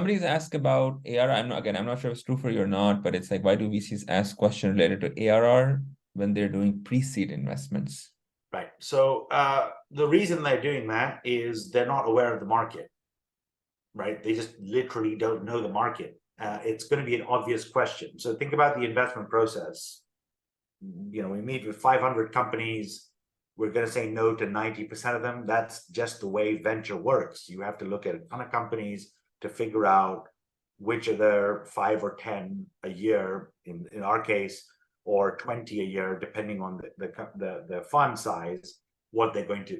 somebody's asked about ARR, I'm not sure if it's true for you or not, but it's like, why do VCs ask questions related to ARR when they're doing pre-seed investments? Right. So the reason they're doing that is they're not aware of the market, right? They just literally don't know the market. It's going to be an obvious question. So think about the investment process. We meet with 500 companies. We're going to say no to 90% of them. That's just the way venture works. You have to look at a ton of companies to figure out which of their 5 or 10 a year, in our case, or 20 a year, depending on the fund size, what they're going to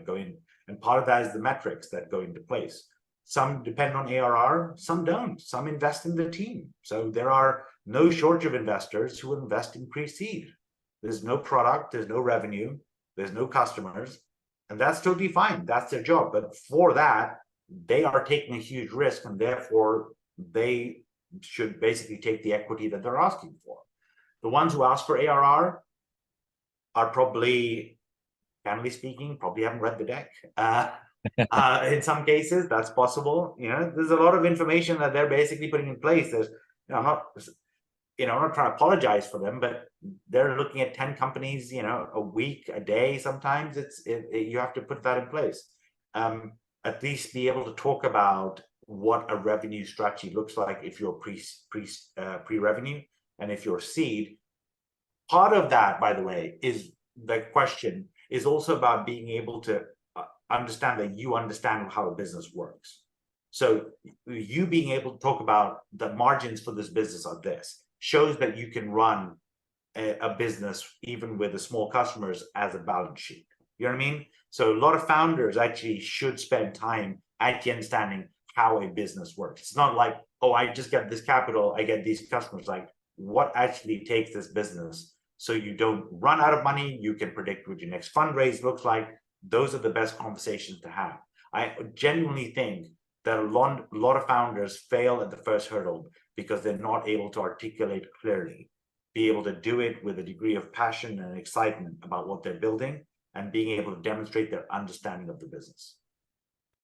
go in. And part of that is the metrics that go into place. Some depend on ARR, some don't. Some invest in the team. So there are no shortage of investors who invest in pre-seed. There's no product, there's no revenue, there's no customers, and that's totally fine. That's their job. But for that, they are taking a huge risk, and therefore they should basically take the equity that they're asking for. The ones who ask for ARR are probably, candidly speaking, probably haven't read the deck. In some cases, that's possible. There's a lot of information that they're basically putting in place. I'm not trying to apologize for them, but they're looking at 10 companies, a week, a day. Sometimes you have to put that in place. At least be able to talk about what a revenue strategy looks like if you're pre-revenue and if you're seed. Part of that, by the way, is the question is also about being able to understand that you understand how a business works. So you being able to talk about the margins for this business are this shows that you can run a business even with the small customers as a balance sheet. You know what I mean? So a lot of founders actually should spend time actually understanding how a business works. It's not like, oh, I just get this capital, I get these customers. Like, what actually takes this business so you don't run out of money? You can predict what your next fundraise looks like. Those are the best conversations to have. I genuinely think that a lot of founders fail at the first hurdle because they're not able to articulate clearly, be able to do it with a degree of passion and excitement about what they're building, and being able to demonstrate their understanding of the business.